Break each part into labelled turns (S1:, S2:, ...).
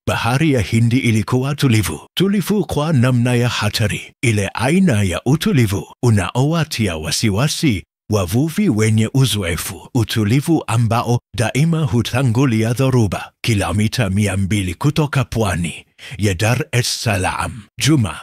S1: Bahari ya Hindi ilikuwa tulivu. Tulivu kwa namna ya hatari. Ile aina ya utulivu unaowatia wasiwasi wavuvi wenye uzoefu. Utulivu ambao daima hutangulia dhoruba. Kilomita 200 kutoka pwani ya Dar es Salaam. Juma,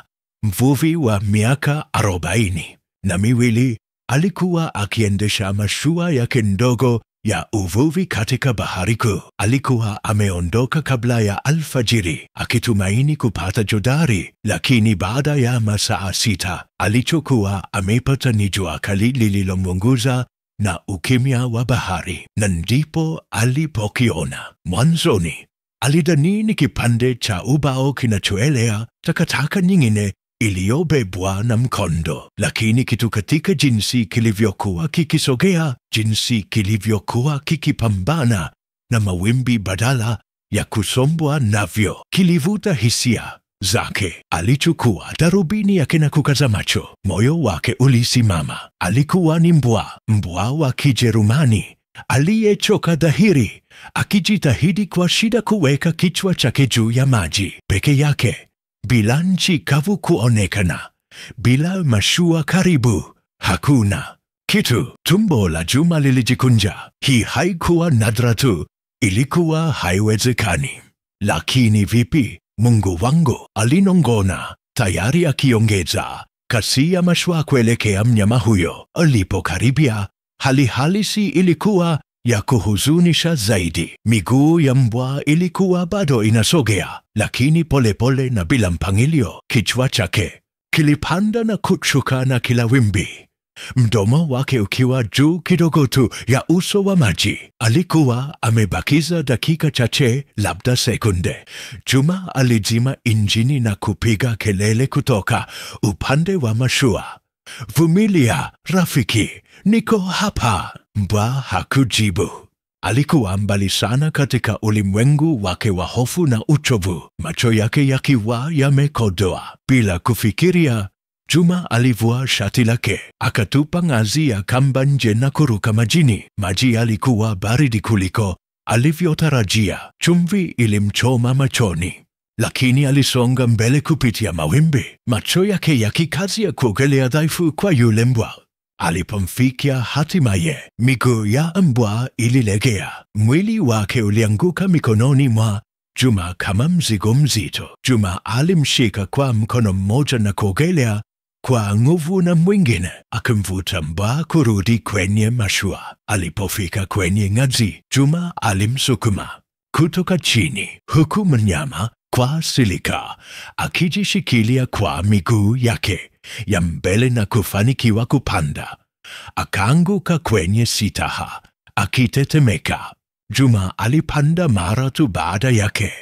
S1: mvuvi wa miaka 42, alikuwa akiendesha mashua yake ndogo ya uvuvi katika bahari kuu. Alikuwa ameondoka kabla ya alfajiri akitumaini kupata jodari, lakini baada ya masaa 6 alichokuwa amepata ni jua kali lililomunguza na ukimya wa bahari. Na ndipo alipokiona. Mwanzoni alidhani ni kipande cha ubao kinachoelea, takataka nyingine iliyobebwa na mkondo. Lakini kitu katika jinsi kilivyokuwa kikisogea, jinsi kilivyokuwa kikipambana na mawimbi badala ya kusombwa navyo, kilivuta hisia zake. Alichukua darubini yake na kukaza macho. Moyo wake ulisimama. Alikuwa ni mbwa wa Kijerumani aliyechoka dhahiri, akijitahidi kwa shida kuweka kichwa chake juu ya maji peke yake, bila nchi kavu kuonekana, bila mashua karibu. Hakuna kitu. Tumbo la Juma lilijikunja. Hii haikuwa nadra tu, ilikuwa haiwezekani. Lakini vipi? Mungu wangu, alinong'ona, tayari akiongeza kasi ya mashua kuelekea mnyama huyo. Alipokaribia, hali halisi ilikuwa ya kuhuzunisha zaidi. Miguu ya mbwa ilikuwa bado inasogea, lakini polepole na bila mpangilio. Kichwa chake kilipanda na kushuka na kila wimbi, mdomo wake ukiwa juu kidogo tu ya uso wa maji. Alikuwa amebakiza dakika chache, labda sekunde. Juma alizima injini na kupiga kelele kutoka upande wa mashua, "Vumilia rafiki, niko hapa." Mbwa hakujibu. Alikuwa mbali sana katika ulimwengu wake wa hofu na uchovu, macho yake yakiwa yamekodoa. Bila kufikiria, Juma alivua shati lake, akatupa ngazi ya kamba nje na kuruka majini. Maji yalikuwa baridi kuliko alivyotarajia. Chumvi ilimchoma machoni, lakini alisonga mbele kupitia mawimbi, macho yake yakikazia kuogelea dhaifu kwa yule mbwa. Alipomfikia hatimaye, miguu ya mbwa ililegea. Mwili wake ulianguka mikononi mwa Juma kama mzigo mzito. Juma alimshika kwa mkono mmoja na kuogelea kwa nguvu, na mwingine akimvuta mbwa kurudi kwenye mashua. Alipofika kwenye ngazi, Juma alimsukuma kutoka chini, huku mnyama kwa silika akijishikilia kwa miguu yake ya mbele na kufanikiwa kupanda. Akaanguka kwenye sitaha akitetemeka. Juma alipanda mara tu baada yake,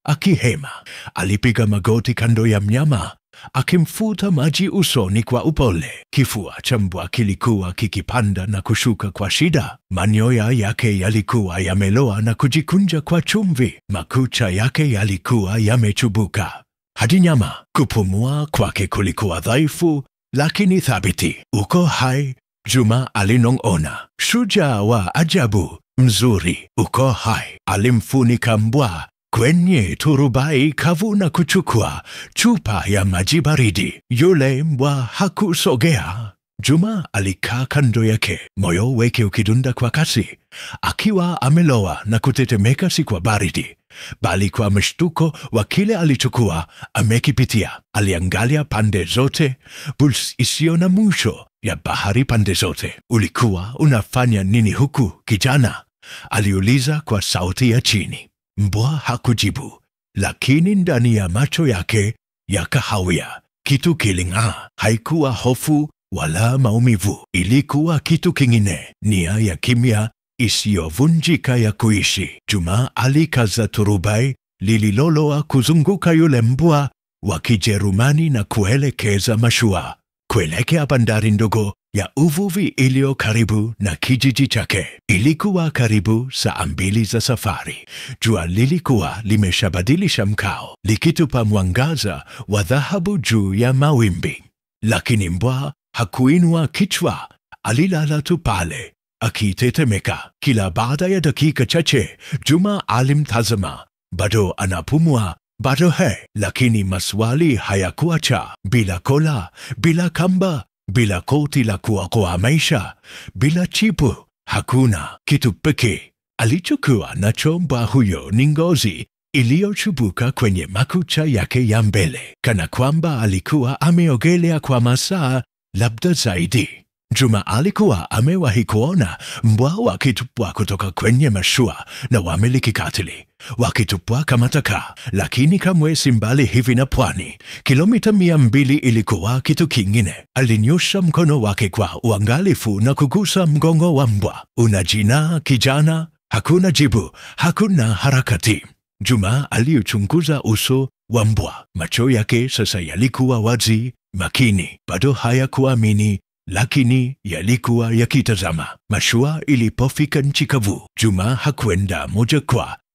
S1: akihema. Alipiga magoti kando ya mnyama, akimfuta maji usoni kwa upole. Kifua cha mbwa kilikuwa kikipanda na kushuka kwa shida. Manyoya yake yalikuwa yameloa na kujikunja kwa chumvi. Makucha yake yalikuwa yamechubuka hadi nyama. Kupumua kwake kulikuwa dhaifu lakini thabiti. "Uko hai?" Juma alinong'ona. "Shujaa wa ajabu, mzuri, uko hai." Alimfunika mbwa kwenye turubai kavu na kuchukua chupa ya maji baridi. Yule mbwa hakusogea. Juma alikaa kando yake, moyo wake ukidunda kwa kasi, akiwa ameloa na kutetemeka, si kwa baridi, bali kwa mshtuko wa kile alichokuwa amekipitia. Aliangalia pande zote, pulsi isiyo na mwisho ya bahari pande zote. "Ulikuwa unafanya nini huku, kijana?" aliuliza kwa sauti ya chini. Mbwa hakujibu, lakini ndani ya macho yake ya kahawia kitu kiling'aa. Haikuwa hofu wala maumivu, ilikuwa kitu kingine, nia ya kimya isiyovunjika ya kuishi. Juma alikaza turubai lililoloa kuzunguka yule mbwa wa Kijerumani na kuelekeza mashua kuelekea bandari ndogo ya uvuvi iliyo karibu na kijiji chake. Ilikuwa karibu saa 2 za safari. Jua lilikuwa limeshabadilisha mkao, likitupa mwangaza wa dhahabu juu ya mawimbi. Lakini mbwa hakuinua kichwa. Alilala tu pale akitetemeka. Kila baada ya dakika chache, Juma alimtazama bado anapumua, bado lakini maswali hayakuacha. Bila kola, bila kamba, bila koti la kuokoa maisha, bila chipu, hakuna. Kitu pekee alichokuwa nacho mbwa huyo ni ngozi iliyochubuka kwenye makucha yake ya mbele, kana kwamba alikuwa ameogelea kwa masaa labda zaidi. Juma alikuwa amewahi kuona mbwa wakitupwa kutoka kwenye mashua na wamiliki katili, wakitupwa kama taka, lakini kamwe si mbali hivi na pwani. Kilomita 200 ilikuwa kitu kingine. Alinyosha mkono wake kwa uangalifu na kugusa mgongo wa mbwa. Una jina kijana? Hakuna jibu, hakuna harakati. Juma aliuchunguza uso wa mbwa. Macho yake sasa yalikuwa wazi, makini, bado hayakuamini, lakini yalikuwa yakitazama. Mashua ilipofika nchi kavu, Juma hakwenda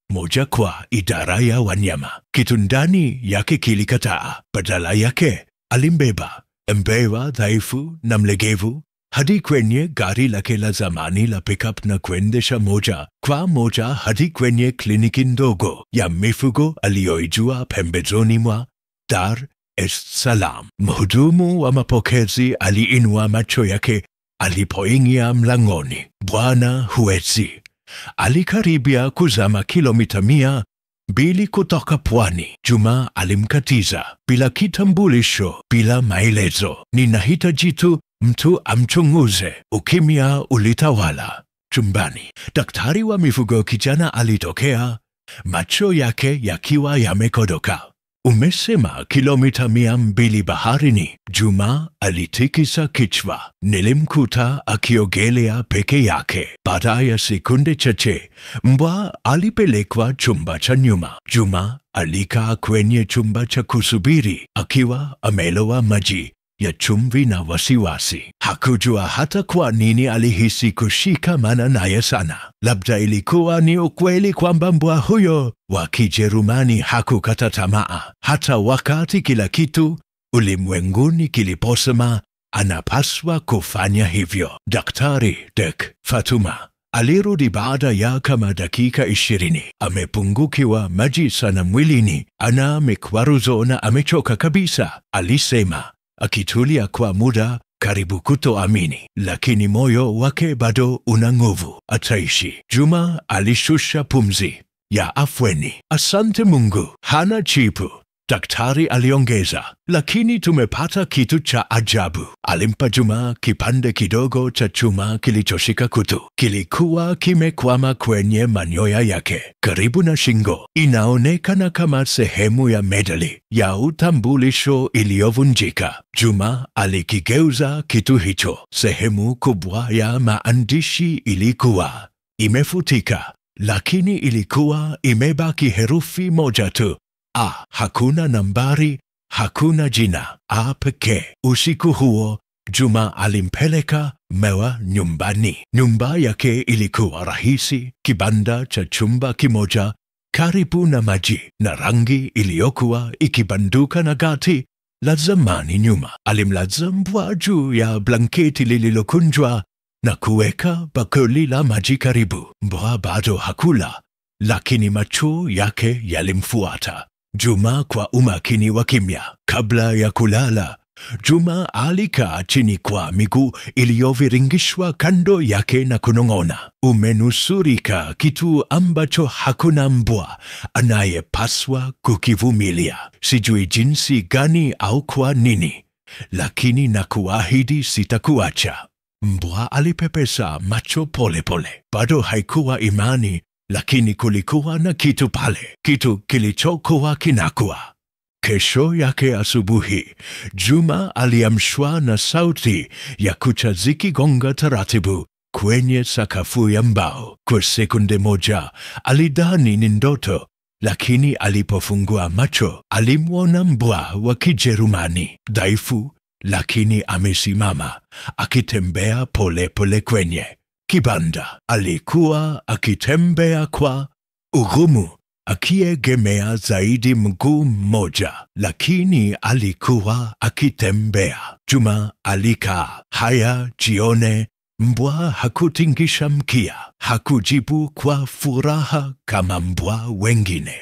S1: moja kwa idara ya wanyama. Kitu ndani yake kilikataa. Badala yake alimbeba mbewa dhaifu na mlegevu hadi kwenye gari lake la zamani la pickup na kuendesha moja kwa moja hadi kwenye kliniki ndogo ya mifugo aliyoijua pembezoni mwa Dar es Salaam. Mhudumu wa mapokezi aliinua macho yake alipoingia mlangoni. Bwana huwezi. Alikaribia kuzama kilomita 200 kutoka pwani. Juma alimkatiza bila kitambulisho, bila maelezo. Ninahitaji tu mtu amchunguze. Ukimya ulitawala chumbani. Daktari wa mifugo kijana alitokea, macho yake yakiwa yamekodoka. Umesema kilomita 200 baharini? Juma alitikisa kichwa. Nilimkuta akiogelea peke yake. Baada ya sekunde chache, mbwa alipelekwa chumba cha nyuma. Juma alikaa kwenye chumba cha kusubiri akiwa amelowa maji ya chumvi na wasiwasi. Hakujua hata kwa nini alihisi kushikamana naye sana. Labda ilikuwa ni ukweli kwamba mbwa huyo wa Kijerumani hakukata tamaa, hata wakati kila kitu ulimwenguni kiliposema anapaswa kufanya hivyo. Daktari Dek Fatuma alirudi baada ya kama dakika 20. Amepungukiwa maji sana mwilini, ana mikwaruzo na amechoka kabisa, alisema, akitulia kwa muda, karibu kutoamini, lakini moyo wake bado una nguvu. Ataishi. Juma alishusha pumzi ya afueni. Asante Mungu, hana chipu, daktari aliongeza, lakini tumepata kitu cha ajabu. Alimpa Juma kipande kidogo cha chuma kilichoshika kutu. Kilikuwa kimekwama kwenye manyoya yake karibu na shingo. Inaonekana kama sehemu ya medali ya utambulisho iliyovunjika. Juma alikigeuza kitu hicho. Sehemu kubwa ya maandishi ilikuwa imefutika, lakini ilikuwa imebaki herufi moja tu. A. Hakuna nambari, hakuna jina. A pekee. Usiku huo Juma alimpeleka Mewa nyumbani. Nyumba yake ilikuwa rahisi, kibanda cha chumba kimoja karibu na maji, na rangi iliyokuwa ikibanduka na gati la zamani nyuma. Alimlaza mbwa juu ya blanketi lililokunjwa na kuweka bakuli la maji karibu. Mbwa bado hakula, lakini macho yake yalimfuata Juma kwa umakini wa kimya. Kabla ya kulala, Juma alikaa chini kwa miguu iliyoviringishwa kando yake na kunong'ona. Umenusurika kitu ambacho hakuna mbwa anayepaswa kukivumilia. Sijui jinsi gani au kwa nini, lakini nakuahidi sitakuacha. Mbwa alipepesa macho pole. Bado haikuwa imani, lakini kulikuwa na kitu pale, kitu kilichokuwa kinakua. Kesho yake asubuhi, Juma aliamshwa na sauti ya kucha zikigonga taratibu kwenye sakafu ya mbao. Kwa sekunde moja alidhani ni ndoto, lakini alipofungua macho alimwona mbwa wa Kijerumani, dhaifu lakini amesimama, akitembea pole kwenye kibanda. Alikuwa akitembea kwa ugumu, akiegemea zaidi mguu mmoja, lakini alikuwa akitembea. Juma alikaa. Haya, jione. Mbwa hakutingisha mkia, hakujibu kwa furaha kama mbwa wengine.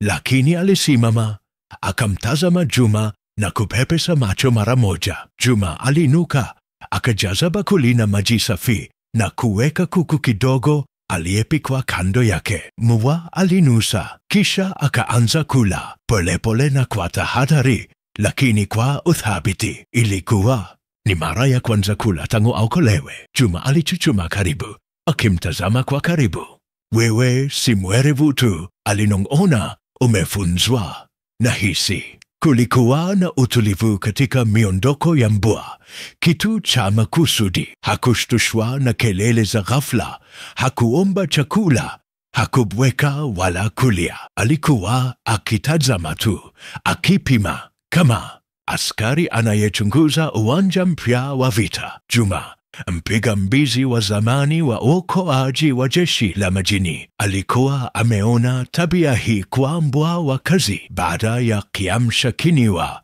S1: lakini alisimama, akamtazama Juma na kupepesa macho mara moja. Juma aliinuka, akajaza bakuli na maji safi na kuweka kuku kidogo aliyepikwa kando yake. Mbwa alinusa, kisha akaanza kula polepole na kwa tahadhari, lakini kwa uthabiti. Ilikuwa ni mara ya kwanza kula tangu aokolewe. Juma alichuchuma karibu, akimtazama kwa karibu. Wewe si mwerevu tu, alinong'ona, umefunzwa. Nahisi. Kulikuwa na utulivu katika miondoko ya mbwa, kitu cha makusudi. Hakushtushwa na kelele za ghafla, hakuomba chakula, hakubweka wala kulia. Alikuwa akitazama tu, akipima kama askari anayechunguza uwanja mpya wa vita. Juma, mpiga mbizi wa zamani wa uokoaji wa jeshi la majini, alikuwa ameona tabia hii kwa mbwa wa kazi. Baada ya kiamsha kinywa,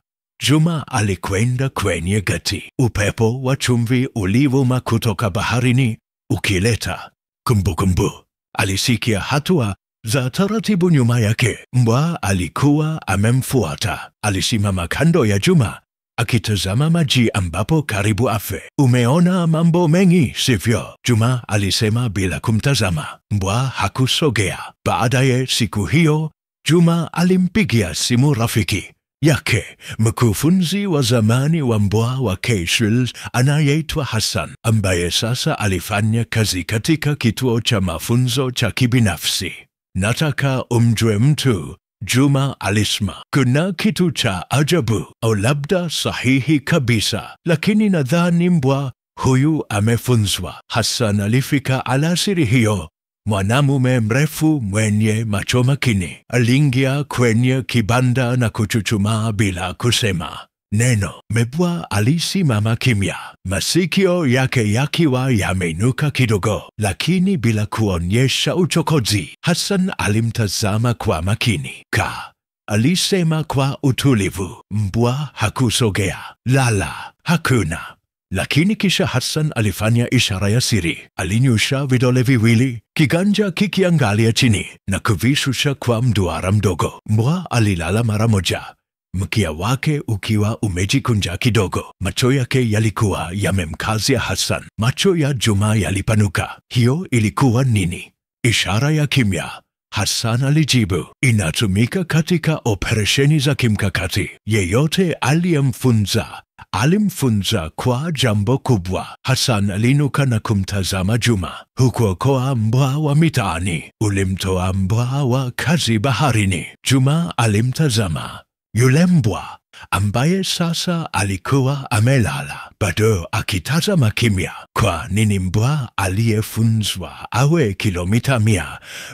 S1: Juma alikwenda kwenye gati. Upepo wa chumvi ulivuma kutoka baharini, ukileta kumbukumbu. Alisikia hatua za taratibu nyuma yake. Mbwa alikuwa amemfuata. Alisimama kando ya Juma, akitazama maji ambapo karibu afe. Umeona mambo mengi, sivyo? Juma alisema bila kumtazama. Mbwa hakusogea. Baadaye siku hiyo, Juma alimpigia simu rafiki yake, mkufunzi wa zamani wa mbwa wa Seychelles anayeitwa Hassan, ambaye sasa alifanya kazi katika kituo cha mafunzo cha kibinafsi. Nataka umjue mtu, Juma alisema. Kuna kitu cha ajabu, au labda sahihi kabisa, lakini nadhani mbwa huyu amefunzwa. Hassan alifika alasiri hiyo. Mwanamume mrefu mwenye macho makini aliingia kwenye kibanda na kuchuchumaa bila kusema neno. Mbwa alisimama kimya, masikio yake yakiwa yameinuka kidogo, lakini bila kuonyesha uchokozi. Hassan alimtazama kwa makini. Alisema kwa utulivu. Mbwa hakusogea. Lala. Hakuna. Lakini kisha Hassan alifanya ishara ya siri. Alinyosha vidole viwili, kiganja kikiangalia chini na kuvishusha kwa mduara mdogo. Mbwa alilala mara moja, mkia wake ukiwa umejikunja kidogo. Macho yake yalikuwa yamemkazia Hassan. Macho ya Juma yalipanuka. Hiyo ilikuwa nini? Ishara ya kimya. Hassan alijibu, inatumika katika operesheni za kimkakati. Yeyote aliyemfunza alimfunza kwa jambo kubwa. Hassan aliinuka na kumtazama Juma. Hukuokoa mbwa wa mitaani, ulimtoa mbwa wa kazi baharini. Juma alimtazama. Yule mbwa ambaye sasa alikuwa amelala, bado akitazama kimya. Kwa nini mbwa aliyefunzwa awe kilomita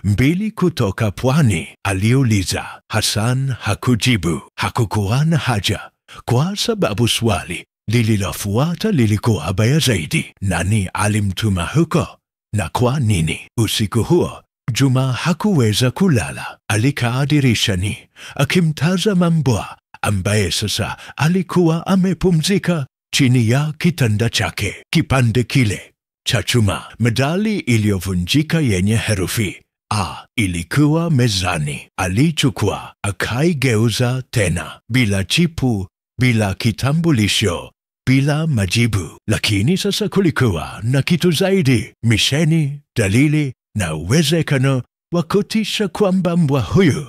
S1: 200 kutoka pwani? Aliuliza. Hassan hakujibu. Hakukuwa na haja, kwa sababu swali lililofuata lilikuwa baya zaidi. Nani alimtuma huko na kwa nini? Usiku huo Juma hakuweza kulala. Alikaa dirishani akimtazama mbwa ambaye sasa alikuwa amepumzika chini ya kitanda chake. Kipande kile cha chuma, medali iliyovunjika yenye herufi A, ilikuwa mezani. Alichukua, akaigeuza tena, bila chipu, bila kitambulisho, bila majibu. Lakini sasa kulikuwa na kitu zaidi: misheni, dalili na uwezekano wa kutisha kwamba mbwa huyu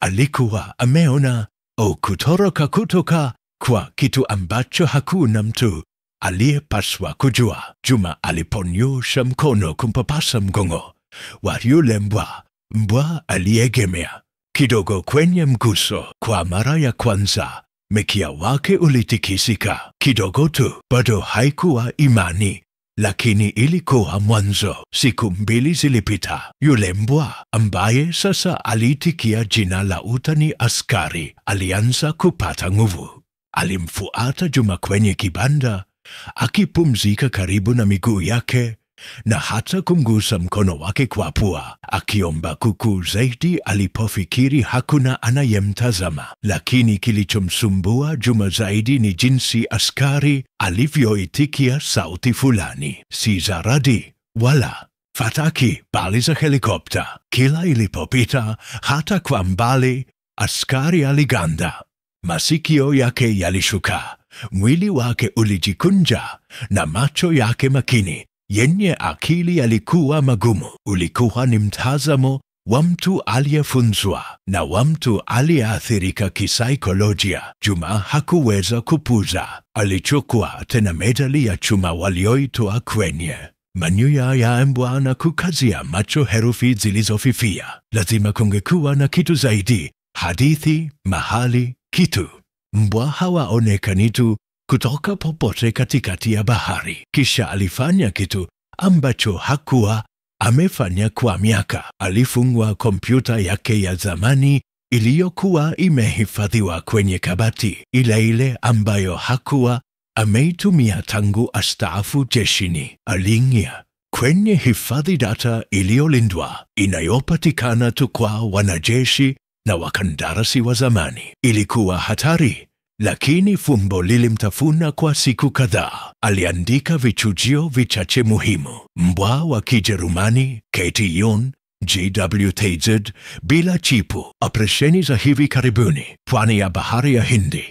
S1: alikuwa ameona au kutoroka kutoka kwa kitu ambacho hakuna mtu aliyepaswa kujua. Juma aliponyosha mkono kumpapasa mgongo wa yule mbwa. Mbwa aliegemea kidogo kwenye mguso. Kwa mara ya kwanza mkia wake ulitikisika kidogo tu. Bado haikuwa imani, lakini ilikuwa mwanzo. Siku 2 zilipita. Yule mbwa ambaye sasa aliitikia jina la utani askari alianza kupata nguvu. Alimfuata Juma kwenye kibanda, akipumzika karibu na miguu yake na hata kumgusa mkono wake kwa pua, akiomba kuku zaidi alipofikiri hakuna anayemtazama. Lakini kilichomsumbua Juma zaidi ni jinsi askari alivyoitikia sauti fulani, si za radi wala fataki, bali za helikopta. Kila ilipopita, hata kwa mbali, Askari aliganda, masikio yake yalishuka, mwili wake ulijikunja, na macho yake makini yenye akili yalikuwa magumu. Ulikuwa ni mtazamo wa mtu aliyefunzwa na wa mtu aliyeathirika kisaikolojia. Juma hakuweza kupuza. Alichukua tena medali ya chuma walioitoa kwenye manyoya ya mbwa na kukazia macho herufi zilizofifia. Lazima kungekuwa na kitu zaidi, hadithi, mahali, kitu. Mbwa hawaonekani tu kutoka popote katikati ya bahari. Kisha alifanya kitu ambacho hakuwa amefanya kwa miaka. Alifungua kompyuta yake ya zamani iliyokuwa imehifadhiwa kwenye kabati, ile ambayo hakuwa ameitumia tangu astaafu jeshini. Aliingia kwenye hifadhi data iliyolindwa inayopatikana tu kwa wanajeshi na wakandarasi wa zamani. Ilikuwa hatari, lakini fumbo lilimtafuna kwa siku kadhaa. Aliandika vichujio vichache muhimu: mbwa wa Kijerumani, KT-1, GWTZ, bila chipu, operesheni za hivi karibuni, pwani ya bahari ya Hindi.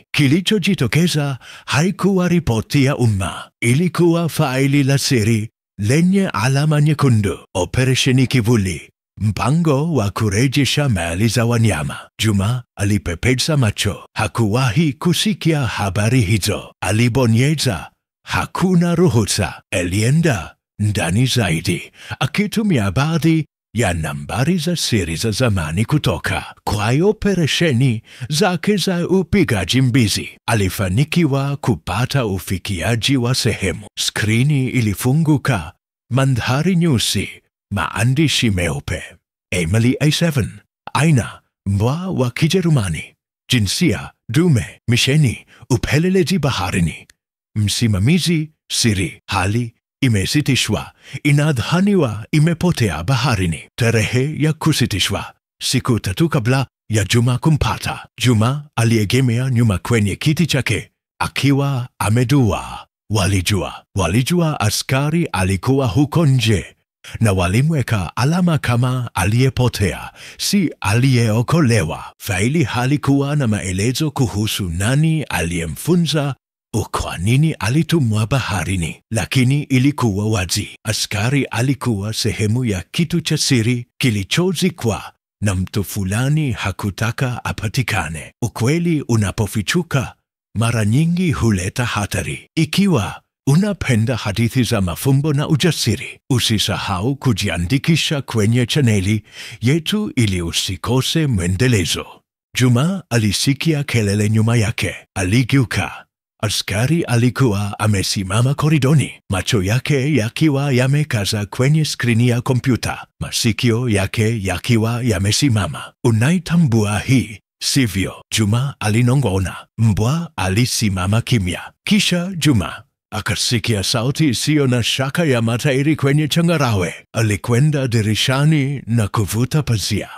S1: Kilichojitokeza haikuwa ripoti ya umma, ilikuwa faili la siri lenye alama nyekundu: operesheni Kivuli, mpango wa kurejesha mali za wanyama. Juma alipepesa macho. Hakuwahi kusikia habari hizo. Alibonyeza hakuna ruhusa. Alienda ndani zaidi, akitumia baadhi ya nambari za siri za zamani kutoka kwa operesheni zake za upigaji mbizi. Alifanikiwa kupata ufikiaji wa sehemu. Skrini ilifunguka, mandhari nyeusi, maandishi meupe: Emily A7, aina mbwa wa Kijerumani, jinsia dume, misheni, upelelezi baharini, msimamizi siri, hali imesitishwa, inadhaniwa imepotea baharini. Tarehe ya kusitishwa: siku 3 kabla ya Juma kumpata. Juma aliegemea nyuma kwenye kiti chake akiwa amedua. Walijua askari alikuwa huko nje, na walimweka alama kama aliyepotea, si aliyeokolewa. Faili halikuwa na maelezo kuhusu nani aliyemfunza kwa nini alitumwa baharini, lakini ilikuwa wazi: askari alikuwa sehemu ya kitu cha siri kilichozikwa, na mtu fulani hakutaka apatikane. Ukweli unapofichuka, mara nyingi huleta hatari. Ikiwa unapenda hadithi za mafumbo na ujasiri, usisahau kujiandikisha kwenye chaneli yetu ili usikose mwendelezo. Juma alisikia kelele nyuma yake. Aligeuka. Askari alikuwa amesimama koridoni, macho yake yakiwa yamekaza kwenye skrini ya kompyuta, masikio yake yakiwa yamesimama. Unaitambua hii, sivyo? Juma alinong'ona. Mbwa alisimama kimya. Kisha Juma akasikia sauti isiyo na shaka ya matairi kwenye changarawe. Alikwenda dirishani na kuvuta pazia.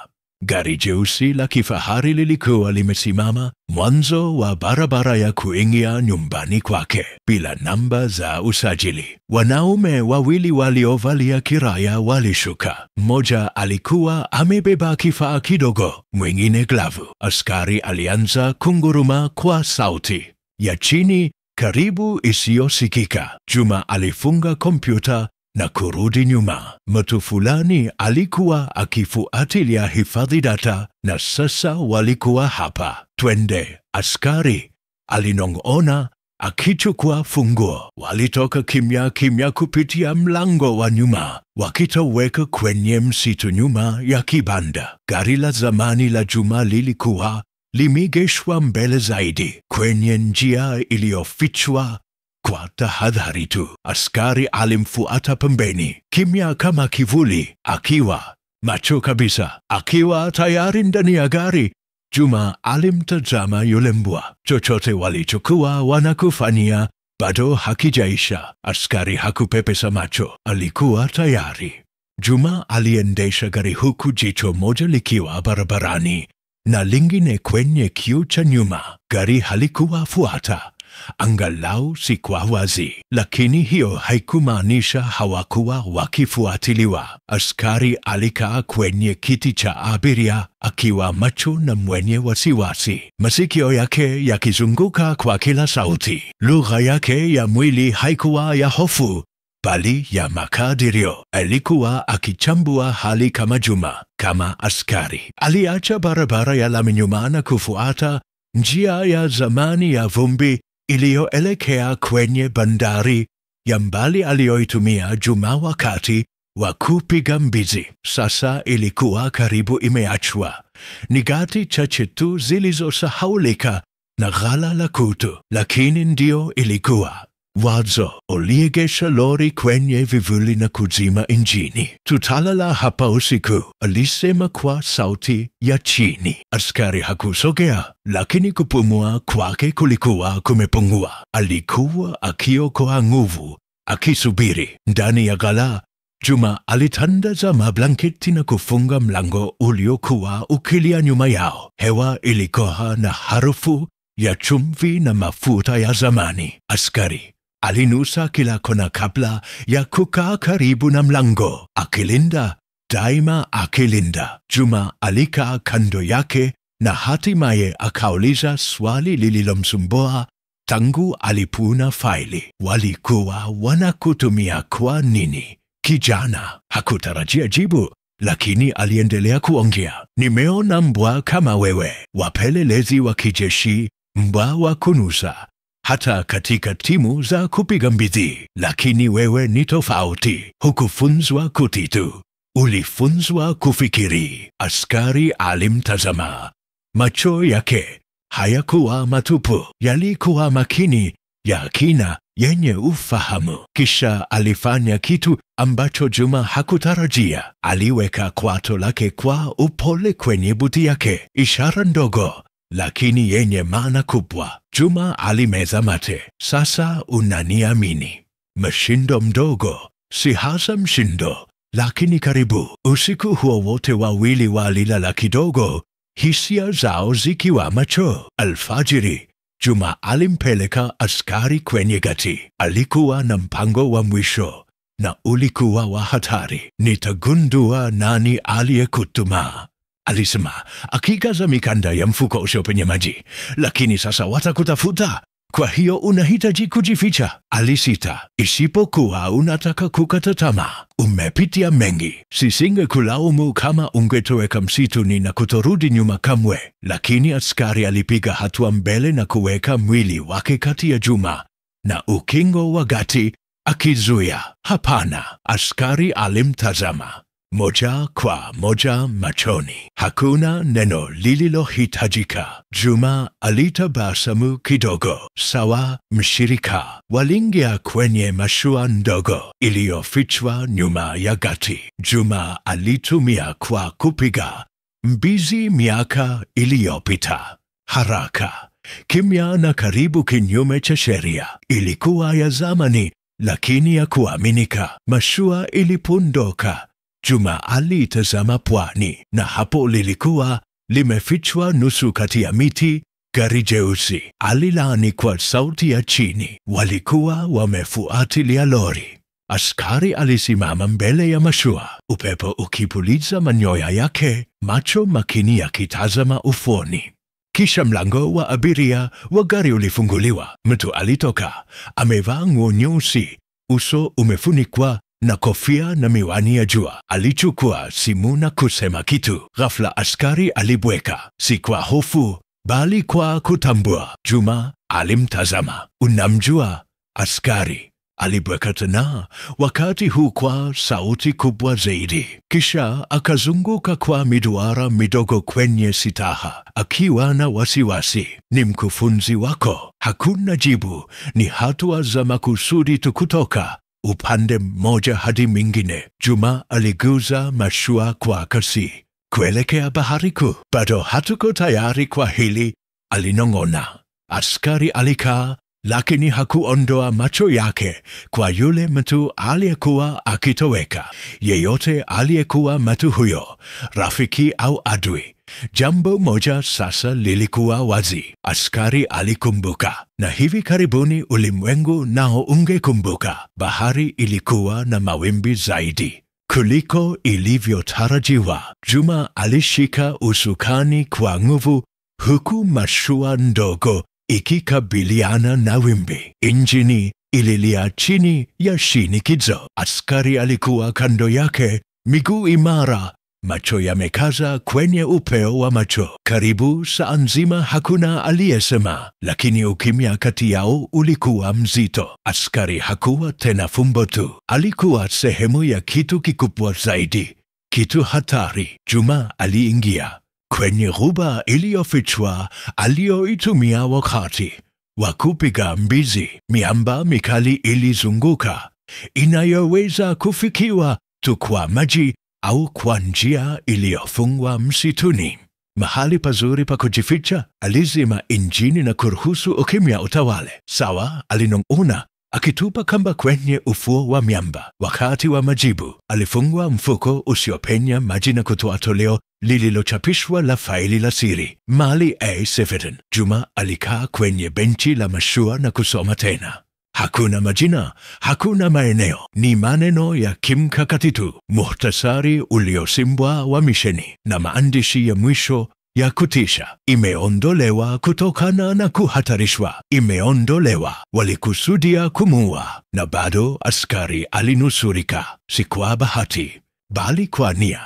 S1: Gari jeusi la kifahari lilikuwa limesimama mwanzo wa barabara ya kuingia nyumbani kwake, bila namba za usajili. Wanaume wawili waliovalia kiraya walishuka. Mmoja alikuwa amebeba kifaa kidogo, mwingine glavu. Askari alianza kunguruma kwa sauti ya chini, karibu isiyosikika. Juma alifunga kompyuta na kurudi nyuma. Mtu fulani alikuwa akifuatilia hifadhi data, na sasa walikuwa hapa. Twende, askari alinong'ona akichukua funguo. Walitoka kimya kimya kupitia mlango wa nyuma, wakitoweka kwenye msitu nyuma ya kibanda. Gari la zamani la Juma lilikuwa limegeshwa mbele zaidi, kwenye njia iliyofichwa kwa tahadhari tu. Askari alimfuata pembeni, kimya kama kivuli, akiwa macho kabisa, akiwa tayari ndani ya gari. Juma alimtazama yule mbwa. Chochote walichokuwa wanakufanyia bado hakijaisha. Askari hakupepesa macho, alikuwa tayari. Juma aliendesha gari huku jicho moja likiwa barabarani na lingine kwenye kioo cha nyuma. Gari halikuwafuata, angalau si kwa wazi. Lakini hiyo haikumaanisha hawakuwa wakifuatiliwa. Askari alikaa kwenye kiti cha abiria akiwa macho na mwenye wasiwasi, masikio yake yakizunguka kwa kila sauti. Lugha yake ya mwili haikuwa ya hofu, bali ya makadirio. Alikuwa akichambua hali kama Juma. Kama askari, aliacha barabara ya lami nyuma na kufuata njia ya zamani ya vumbi iliyoelekea kwenye bandari ya mbali aliyoitumia Juma wakati wa kupiga mbizi. Sasa ilikuwa karibu imeachwa. Ni gati chache tu zilizosahaulika na ghala la kutu, lakini ndio ilikuwa wazo. Uliegesha lori kwenye vivuli na kuzima injini. Tutalala hapa usiku, alisema kwa sauti ya chini. Askari hakusogea, lakini kupumua kwake kulikuwa kumepungua. Alikuwa akiokoa nguvu, akisubiri. Ndani ya ghala, Juma alitandaza mablanketi na kufunga mlango uliokuwa ukilia nyuma yao. Hewa ilikuwa na harufu ya chumvi na mafuta ya zamani. Askari alinusa kila kona kabla ya kukaa karibu na mlango, akilinda, daima akilinda. Juma alikaa kando yake na hatimaye akauliza swali lililomsumbua tangu alipuna faili. Walikuwa wanakutumia kwa nini? Kijana hakutarajia jibu, lakini aliendelea kuongea. Nimeona mbwa kama wewe, wapelelezi wa kijeshi, mbwa wa kunusa, hata katika timu za kupiga mbizi. Lakini wewe ni tofauti. Hukufunzwa kuti tu, ulifunzwa kufikiri. Askari alimtazama. Macho yake hayakuwa matupu, yalikuwa makini, ya kina, yenye ufahamu. Kisha alifanya kitu ambacho Juma hakutarajia. Aliweka kwato lake kwa upole kwenye buti yake, ishara ndogo lakini yenye maana kubwa. Juma alimeza mate. Sasa unaniamini? Mshindo mdogo, si hasa mshindo, lakini karibu. Usiku huo wote wawili walilala kidogo, hisia zao zikiwa macho. Alfajiri, Juma alimpeleka askari kwenye gati. Alikuwa na mpango wa mwisho, na ulikuwa wa hatari. Nitagundua nani aliyekutuma, alisema, akikaza mikanda ya mfuko usio penye maji. Lakini sasa watakutafuta, kwa hiyo unahitaji kujificha. Alisita. Isipokuwa unataka kukata tamaa. Umepitia mengi. Sisingekulaumu kama ungetoweka msituni na kutorudi nyuma kamwe. Lakini askari alipiga hatua mbele na kuweka mwili wake kati ya Juma na ukingo wa gati, akizuia. Hapana. Askari alimtazama moja kwa moja machoni. Hakuna neno lililohitajika. Juma alitabasamu kidogo. Sawa, mshirika. Waliingia kwenye mashua ndogo iliyofichwa nyuma ya gati. Juma alitumia kwa kupiga mbizi miaka iliyopita. Haraka, kimya na karibu kinyume cha sheria. Ilikuwa ya zamani, lakini ya kuaminika. Mashua ilipondoka, Juma alitazama pwani, na hapo lilikuwa limefichwa nusu kati ya miti gari jeusi. Alilaani kwa sauti ya chini. Walikuwa wamefuatilia lori. Askari alisimama mbele ya mashua, upepo ukipuliza manyoya yake, macho makini yakitazama ufuoni. Kisha mlango wa abiria wa gari ulifunguliwa. Mtu alitoka, amevaa nguo nyeusi, uso umefunikwa na kofia na miwani ya jua. Alichukua simu na kusema kitu. Ghafla askari alibweka, si kwa hofu, bali kwa kutambua. Juma alimtazama. Unamjua? Askari alibweka tena, wakati huu kwa sauti kubwa zaidi. Kisha akazunguka kwa miduara midogo kwenye sitaha, akiwa na wasiwasi. Ni mkufunzi wako? Hakuna jibu. Ni hatua za makusudi tu kutoka upande mmoja hadi mwingine. Juma aliguza mashua kwa kasi kuelekea bahari kuu. Bado hatuko tayari kwa hili, alinong'ona. Askari alikaa, lakini hakuondoa macho yake kwa yule mtu aliyekuwa akitoweka. Yeyote aliyekuwa mtu huyo, rafiki au adui, Jambo moja sasa lilikuwa wazi. Askari alikumbuka, na hivi karibuni ulimwengu nao ungekumbuka. Bahari ilikuwa na mawimbi zaidi kuliko ilivyotarajiwa. Juma alishika usukani kwa nguvu, huku mashua ndogo ikikabiliana na wimbi. Injini ililia chini ya shinikizo. Askari alikuwa kando yake, miguu imara, macho yamekaza kwenye upeo wa macho. Karibu saa nzima hakuna aliyesema, lakini ukimya kati yao ulikuwa mzito. Askari hakuwa tena fumbo tu, alikuwa sehemu ya kitu kikubwa zaidi, kitu hatari. Juma aliingia kwenye ghuba iliyofichwa aliyoitumia wakati wa kupiga mbizi. Miamba mikali ilizunguka, inayoweza kufikiwa tu kwa maji au kwa njia iliyofungwa msituni. Mahali pazuri pa kujificha. Alizima injini na kuruhusu ukimya utawale. Sawa, alinong'ona, akitupa kamba kwenye ufuo wa miamba. Wakati wa majibu, alifungua mfuko usiopenya maji na kutoa toleo lililochapishwa la faili la siri, Mali A7. Juma alikaa kwenye benchi la mashua na kusoma tena. Hakuna majina, hakuna maeneo, ni maneno ya kimkakati tu. Muhtasari uliosimbwa wa misheni na maandishi ya mwisho ya kutisha. Imeondolewa kutokana na kuhatarishwa. Imeondolewa, walikusudia kumuua. Na bado askari alinusurika, si kwa bahati, bali kwa nia,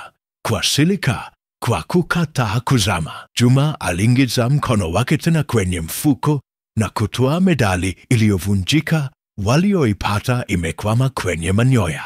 S1: kwa silika, kwa kukataa kuzama. Juma aliingiza mkono wake tena kwenye mfuko na kutoa medali iliyovunjika walioipata imekwama kwenye manyoya.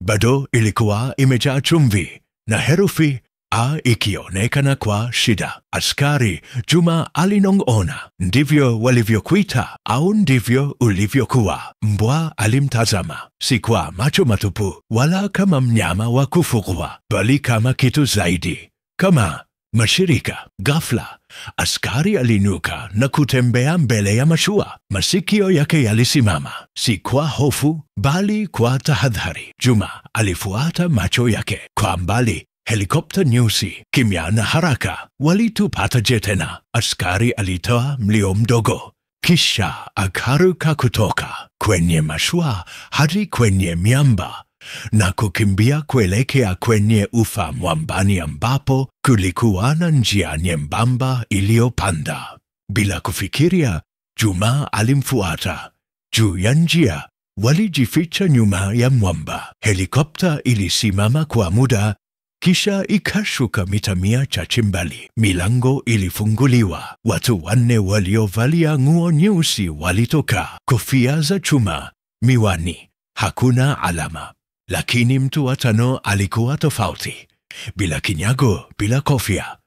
S1: Bado ilikuwa imejaa chumvi na herufi A ikionekana kwa shida. Askari, Juma alinong'ona, ndivyo walivyokuita au ndivyo ulivyokuwa? Mbwa alimtazama, si kwa macho matupu wala kama mnyama wa kufugwa, bali kama kitu zaidi, kama mashirika. Ghafla askari aliinuka na kutembea mbele ya mashua. Masikio yake yalisimama, si kwa hofu bali kwa tahadhari. Juma alifuata macho yake. Kwa mbali, helikopta nyeusi, kimya na haraka. Walitupata je tena? Askari alitoa mlio mdogo, kisha akaruka kutoka kwenye mashua hadi kwenye miamba na kukimbia kuelekea kwenye ufa mwambani ambapo kulikuwa na njia nyembamba iliyopanda. Bila kufikiria, Juma alimfuata. Juu ya njia, walijificha nyuma ya mwamba. Helikopta ilisimama kwa muda, kisha ikashuka mita 100 chache mbali. Milango ilifunguliwa. Watu 4 waliovalia nguo nyeusi walitoka, kofia za chuma, miwani. Hakuna alama. Lakini mtu wa 5 alikuwa tofauti. Bila kinyago, bila kofia.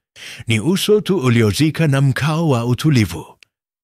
S1: Ni uso tu uliozika na mkao wa utulivu.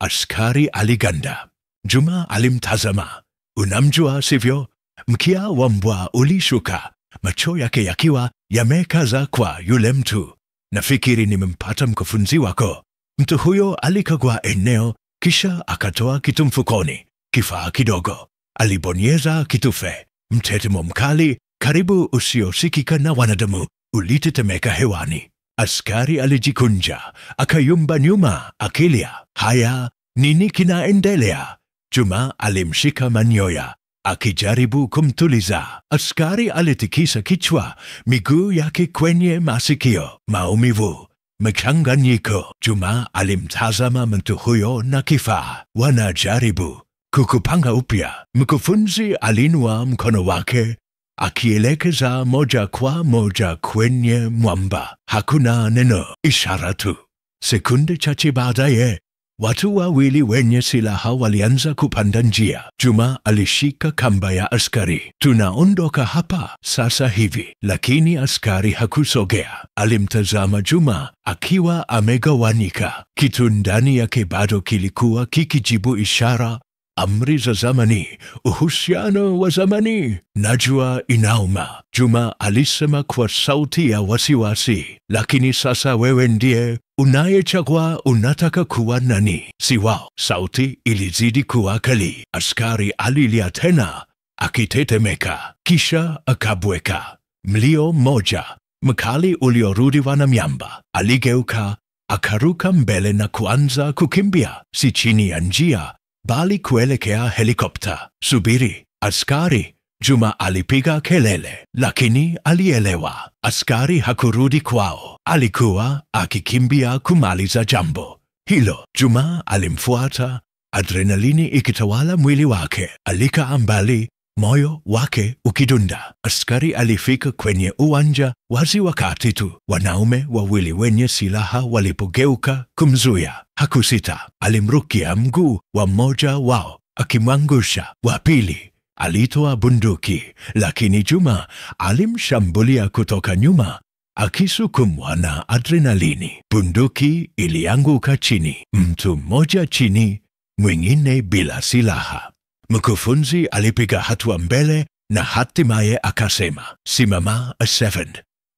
S1: Askari aliganda. Juma alimtazama. Unamjua sivyo? Mkia wa mbwa ulishuka, macho yake yakiwa yamekaza kwa yule mtu. Nafikiri nimempata mkufunzi wako. Mtu huyo alikagua eneo, kisha akatoa kitu mfukoni, kifaa kidogo. Alibonyeza kitufe. Mtetemo mkali, karibu usiosikika na wanadamu, ulitetemeka hewani. Askari alijikunja, akayumba nyuma, akilia. Haya, nini kinaendelea? Juma alimshika manyoya, akijaribu kumtuliza. Askari alitikisa kichwa, miguu yake kwenye masikio. Maumivu, mchanganyiko. Juma alimtazama mtu huyo na kifaa. Wanajaribu kukupanga upya. Mkufunzi alinua mkono wake, akielekeza moja kwa moja kwenye mwamba. Hakuna neno, ishara tu. Sekunde chache baadaye, watu 2 wenye silaha walianza kupanda njia. Juma alishika kamba ya askari. Tunaondoka hapa sasa hivi. Lakini askari hakusogea. Alimtazama Juma akiwa amegawanyika. Kitu ndani yake bado kilikuwa kikijibu ishara, amri za zamani, uhusiano wa zamani. Najua inauma, Juma alisema kwa sauti ya wasiwasi. Lakini sasa wewe ndiye unayechagua unataka kuwa nani, si wao. Sauti ilizidi kuwa kali. Askari alilia tena, akitetemeka, kisha akabweka. Mlio mmoja, Mkali uliorudiwa na miamba. Aligeuka, akaruka mbele na kuanza kukimbia, si chini ya njia, bali kuelekea helikopta. Subiri, askari! Juma alipiga kelele, lakini alielewa. Askari hakurudi kwao. Alikuwa akikimbia kumaliza jambo hilo. Juma alimfuata, adrenalini ikitawala mwili wake. Alikaa mbali, moyo wake ukidunda. Askari alifika kwenye uwanja wazi wakati tu wanaume wawili wenye silaha walipogeuka kumzuia. Hakusita, alimrukia mguu wa mmoja wao, akimwangusha. Wa pili alitoa bunduki, lakini Juma alimshambulia kutoka nyuma, akisukumwa na adrenalini. Bunduki ilianguka chini, mtu mmoja chini, mwingine bila silaha. Mkufunzi alipiga hatua mbele na hatimaye akasema, "Simama, A7."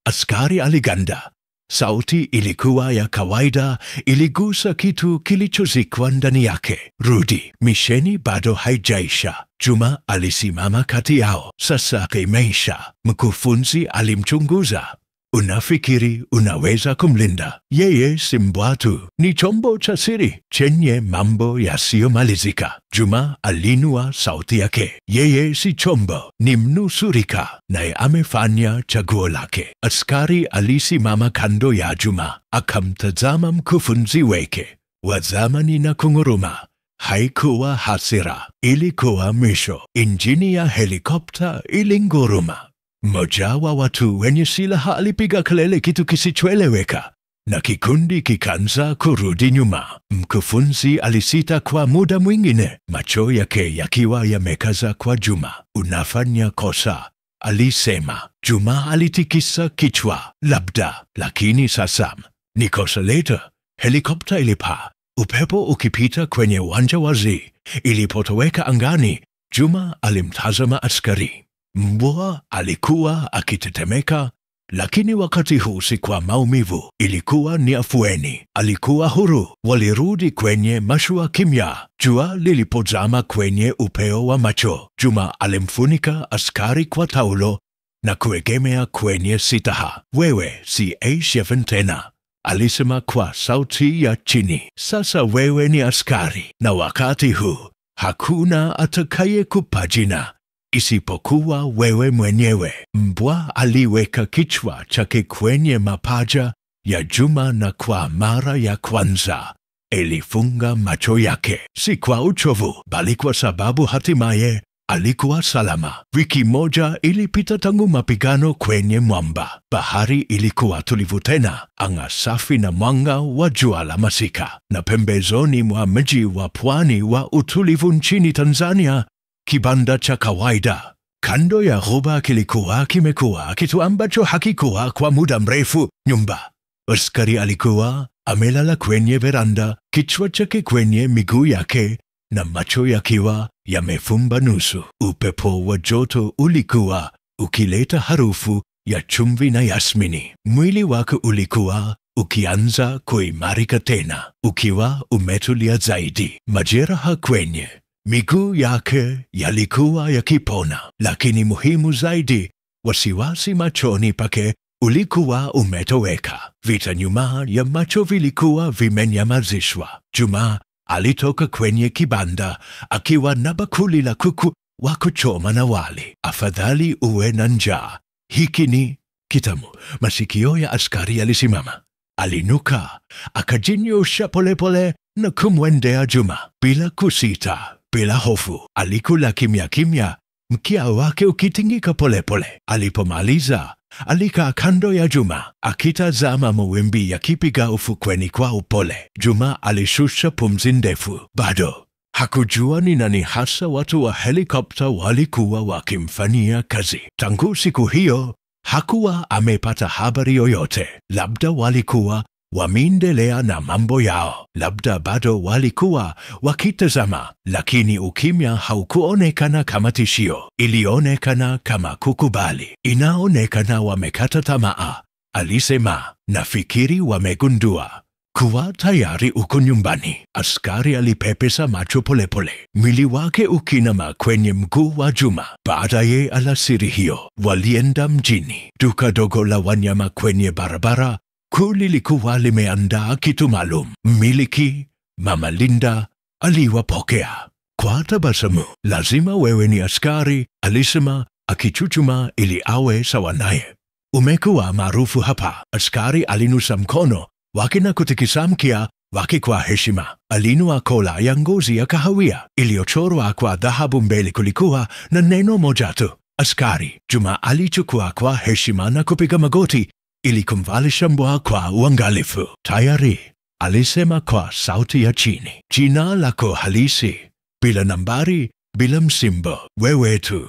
S1: Askari aliganda. Sauti ilikuwa ya kawaida, iligusa kitu kilichozikwa ndani yake. "Rudi, misheni bado haijaisha." Juma alisimama kati yao. "Sasa imeisha." Mkufunzi alimchunguza. "Unafikiri unaweza kumlinda? Yeye si mbwa tu, ni chombo cha siri chenye mambo yasiyomalizika." Juma alinua sauti yake. "Yeye si chombo, ni mnusurika, naye amefanya chaguo lake." Askari alisimama kando ya Juma, akamtazama mkufunzi wake. Wa zamani na kunguruma. Haikuwa hasira, ilikuwa mwisho. Injini ya helikopta ilinguruma. Mmoja wa watu wenye silaha alipiga kelele kitu kisichoeleweka, na kikundi kikaanza kurudi nyuma. Mkufunzi alisita kwa muda mwingine, macho yake yakiwa yamekaza kwa Juma. "Unafanya kosa," alisema. Juma alitikisa kichwa. "Labda, lakini sasa ni kosa letu." Helikopta ilipaa, upepo ukipita kwenye uwanja wazi. Ilipotoweka angani, Juma alimtazama askari. Mbwa alikuwa akitetemeka, lakini wakati huu si kwa maumivu, ilikuwa ni afueni. Alikuwa huru. Walirudi kwenye mashua kimya. Jua lilipozama kwenye upeo wa macho, Juma alimfunika askari kwa taulo na kuegemea kwenye sitaha. "Wewe si A7 tena," alisema kwa sauti ya chini. "Sasa wewe ni askari, na wakati huu hakuna atakayekupa jina isipokuwa wewe mwenyewe." Mbwa aliweka kichwa chake kwenye mapaja ya Juma na kwa mara ya kwanza alifunga macho yake, si kwa uchovu, bali kwa sababu hatimaye alikuwa salama. Wiki moja ilipita tangu mapigano kwenye mwamba. Bahari ilikuwa tulivu tena, anga safi na mwanga wa jua la masika. Na pembezoni mwa mji wa pwani wa utulivu nchini Tanzania, kibanda cha kawaida kando ya ghuba kilikuwa kimekuwa kitu ambacho hakikuwa kwa muda mrefu. Nyumba. Askari alikuwa amelala kwenye veranda, kichwa chake kwenye miguu yake na macho yakiwa yamefumba nusu. Upepo wa joto ulikuwa ukileta harufu ya chumvi na yasmini. Mwili wake ulikuwa ukianza kuimarika tena, ukiwa umetulia zaidi. Majeraha kwenye miguu yake yalikuwa yakipona, lakini muhimu zaidi, wasiwasi machoni pake ulikuwa umetoweka. Vita nyuma ya macho vilikuwa vimenyamazishwa. Juma alitoka kwenye kibanda akiwa na bakuli la kuku wa kuchoma na wali. "Afadhali uwe na njaa, hiki ni kitamu." Masikio ya askari yalisimama. Alinuka, akajinyosha polepole na kumwendea Juma bila kusita, bila hofu. Alikula kimya kimya, mkia wake ukitingika polepole. Alipomaliza, alikaa kando ya Juma akitazama mawimbi yakipiga ufukweni kwa upole. Juma alishusha pumzi ndefu. Bado hakujua ni nani hasa watu wa helikopta walikuwa wakimfanyia kazi. Tangu siku hiyo hakuwa amepata habari yoyote. Labda walikuwa wameendelea na mambo yao, labda bado walikuwa wakitazama, lakini ukimya haukuonekana kama tishio. Ilionekana kama kukubali. "Inaonekana wamekata tamaa," alisema. "Nafikiri wamegundua Kuwa tayari uko nyumbani. Askari alipepesa macho polepole, mwili wake ukinama kwenye mguu wa Juma. Baadaye alasiri hiyo walienda mjini. Duka dogo la wanyama kwenye barabara kuu lilikuwa limeandaa kitu maalum. Mmiliki, Mama Linda, aliwapokea kwa tabasamu. Lazima wewe ni askari, alisema akichuchuma ili awe sawa naye. Umekuwa maarufu hapa. Askari alinusa mkono wake na kutikisa mkia wake kwa heshima. Alinua kola ya ngozi ya kahawia iliyochorwa kwa dhahabu. Mbele kulikuwa na neno moja tu, askari. Juma alichukua kwa heshima na kupiga magoti ili kumvalisha mbwa kwa uangalifu. Tayari, alisema kwa sauti ya chini. Jina lako halisi, bila nambari, bila msimbo, wewe tu.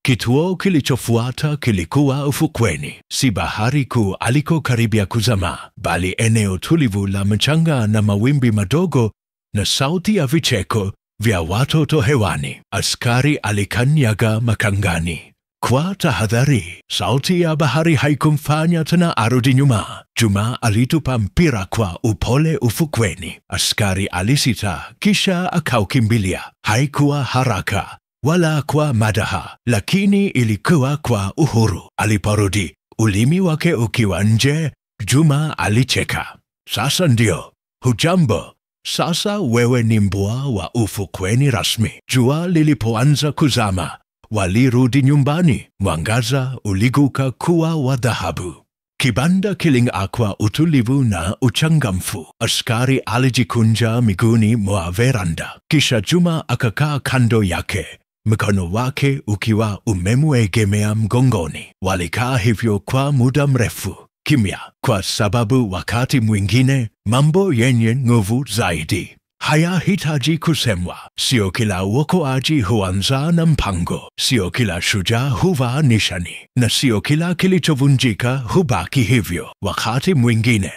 S1: Kituo kilichofuata kilikuwa ufukweni, si bahari kuu alikokaribia kuzama, bali eneo tulivu la mchanga na mawimbi madogo na sauti ya vicheko vya watoto hewani. Askari alikanyaga makangani. Kwa tahadhari, sauti ya bahari haikumfanya tena arudi nyuma. Juma alitupa mpira kwa upole ufukweni. Askari alisita, kisha akaukimbilia. Haikuwa haraka wala kwa madaha, lakini ilikuwa kwa uhuru. Aliporudi, ulimi wake ukiwa nje, Juma alicheka. Sasa ndio, hujambo. Sasa wewe ni mbwa wa ufukweni rasmi. Jua lilipoanza kuzama, walirudi nyumbani. Mwangaza uliguka kuwa wa dhahabu. Kibanda kiling'aa kwa utulivu na uchangamfu. Askari alijikunja miguuni mwa veranda. Kisha Juma akakaa kando yake, mkono wake ukiwa umemwegemea mgongoni. Walikaa hivyo kwa muda mrefu, kimya, kwa sababu wakati mwingine mambo yenye nguvu zaidi hayahitaji kusemwa. Sio kila uokoaji huanza na mpango, sio kila shujaa huvaa nishani, na sio kila kilichovunjika hubaki hivyo. Wakati mwingine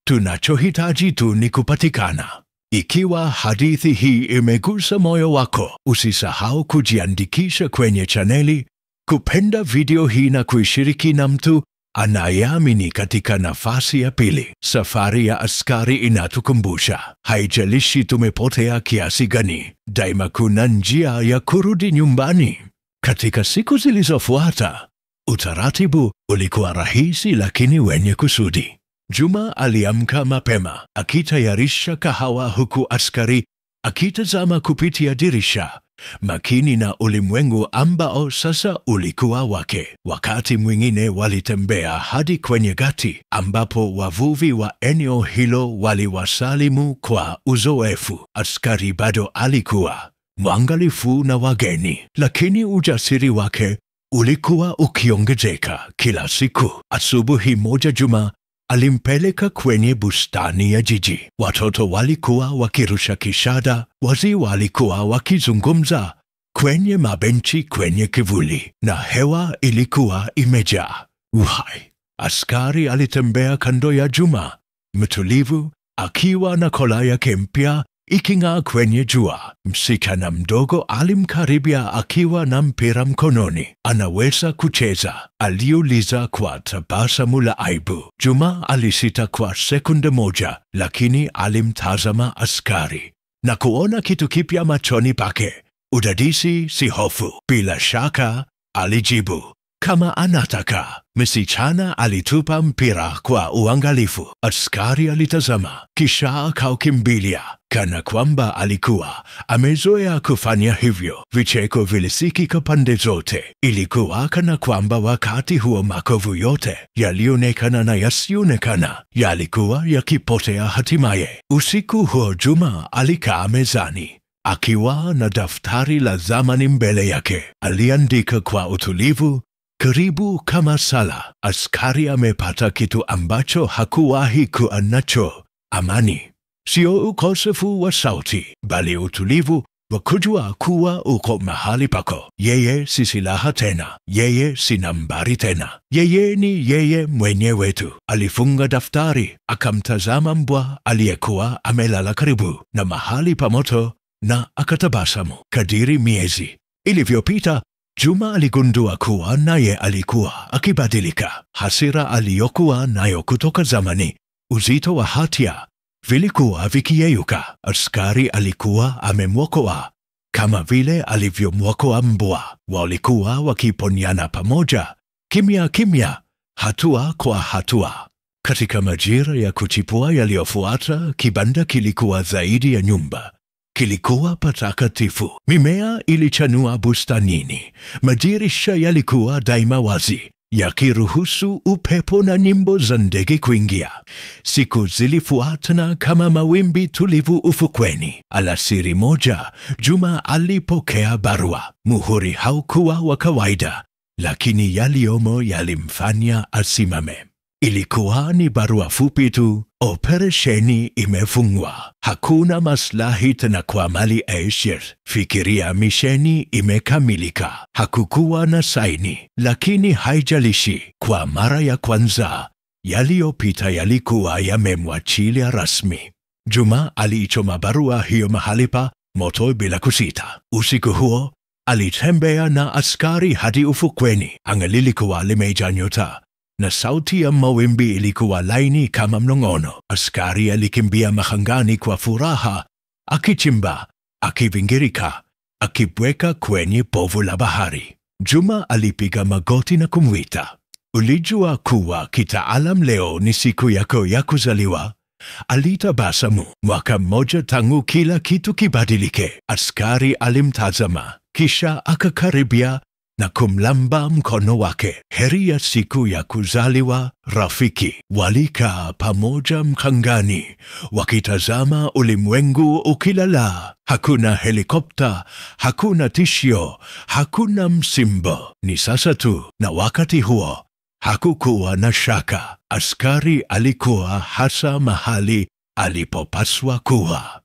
S1: tunachohitaji tu ni kupatikana. Ikiwa hadithi hii imegusa moyo wako, usisahau kujiandikisha kwenye chaneli, kupenda video hii na kuishiriki na mtu anayeamini katika nafasi ya pili. Safari ya askari inatukumbusha, haijalishi tumepotea kiasi gani, daima kuna njia ya kurudi nyumbani. Katika siku zilizofuata, utaratibu ulikuwa rahisi lakini wenye kusudi. Juma aliamka mapema, akitayarisha kahawa huku askari akitazama kupitia dirisha, makini na ulimwengu ambao sasa ulikuwa wake. Wakati mwingine walitembea hadi kwenye gati ambapo wavuvi wa eneo hilo waliwasalimu kwa uzoefu. Askari bado alikuwa mwangalifu na wageni, lakini ujasiri wake ulikuwa ukiongezeka kila siku. Asubuhi moja Juma alimpeleka kwenye bustani ya jiji. Watoto walikuwa wakirusha kishada, wazee walikuwa wakizungumza kwenye mabenchi kwenye kivuli, na hewa ilikuwa imejaa uhai. Askari alitembea kando ya Juma, mtulivu, akiwa na kola yake mpya iking'aa kwenye jua. Msichana mdogo alimkaribia akiwa na mpira mkononi. Anaweza kucheza? Aliuliza kwa tabasamu la aibu. Juma alisita kwa sekunde moja, lakini alimtazama askari na kuona kitu kipya machoni pake. Udadisi, si hofu. Bila shaka, alijibu, kama anataka. Msichana alitupa mpira kwa uangalifu. Askari alitazama, kisha akaukimbilia, kana kwamba alikuwa amezoea kufanya hivyo. Vicheko vilisikika pande zote. Ilikuwa kana kwamba wakati huo makovu yote yalionekana na yasionekana yalikuwa yakipotea hatimaye. Usiku huo Juma alikaa mezani, akiwa na daftari la zamani mbele yake. Aliandika kwa utulivu, karibu kama sala. Askari amepata kitu ambacho hakuwahi kuwa nacho: amani. Sio ukosefu wa sauti, bali utulivu wa kujua kuwa uko mahali pako. Yeye si silaha tena, yeye si nambari tena, yeye ni yeye mwenyewe tu. Alifunga daftari, akamtazama mbwa aliyekuwa amelala karibu na mahali pa moto, na akatabasamu. Kadiri miezi ilivyopita, Juma aligundua kuwa naye alikuwa akibadilika. Hasira aliyokuwa nayo kutoka zamani, uzito wa hatia, vilikuwa vikiyeyuka. Askari alikuwa amemwokoa kama vile alivyomwokoa mbwa. Walikuwa wakiponyana pamoja, kimya kimya, hatua kwa hatua. Katika majira ya kuchipua yaliyofuata, kibanda kilikuwa zaidi ya nyumba. Kilikuwa patakatifu. Mimea ilichanua bustanini. Madirisha yalikuwa daima wazi, yakiruhusu upepo na nyimbo za ndege kuingia. Siku zilifuatana kama mawimbi tulivu ufukweni. Alasiri moja, Juma alipokea barua. Muhuri haukuwa wa kawaida, lakini yaliyomo yalimfanya asimame. Ilikuwa ni barua fupi tu: operesheni imefungwa. Hakuna maslahi tena kwa Mali Air. Fikiria, misheni imekamilika. Hakukuwa na saini, lakini haijalishi. Kwa mara ya kwanza, yaliyopita yalikuwa yamemwachilia rasmi. Juma aliichoma barua hiyo mahali pa moto bila kusita. Usiku huo, alitembea na askari hadi ufukweni. Anga lilikuwa limejaa nyota, na sauti ya mawimbi ilikuwa laini kama mnong'ono. Askari alikimbia mahangani kwa furaha, akichimba, akivingirika, akibweka kwenye povu la bahari. Juma alipiga magoti na kumwita. Ulijua kuwa kitaalam leo ni siku yako ya kuzaliwa? Alitabasamu. Mwaka mmoja tangu kila kitu kibadilike. Askari alimtazama, kisha akakaribia na kumlamba mkono wake. Heri ya siku ya kuzaliwa, rafiki. Walikaa pamoja mkangani, wakitazama ulimwengu ukilala. Hakuna helikopta, hakuna tishio, hakuna msimbo. Ni sasa tu, na wakati huo hakukuwa na shaka. Askari alikuwa hasa mahali alipopaswa kuwa.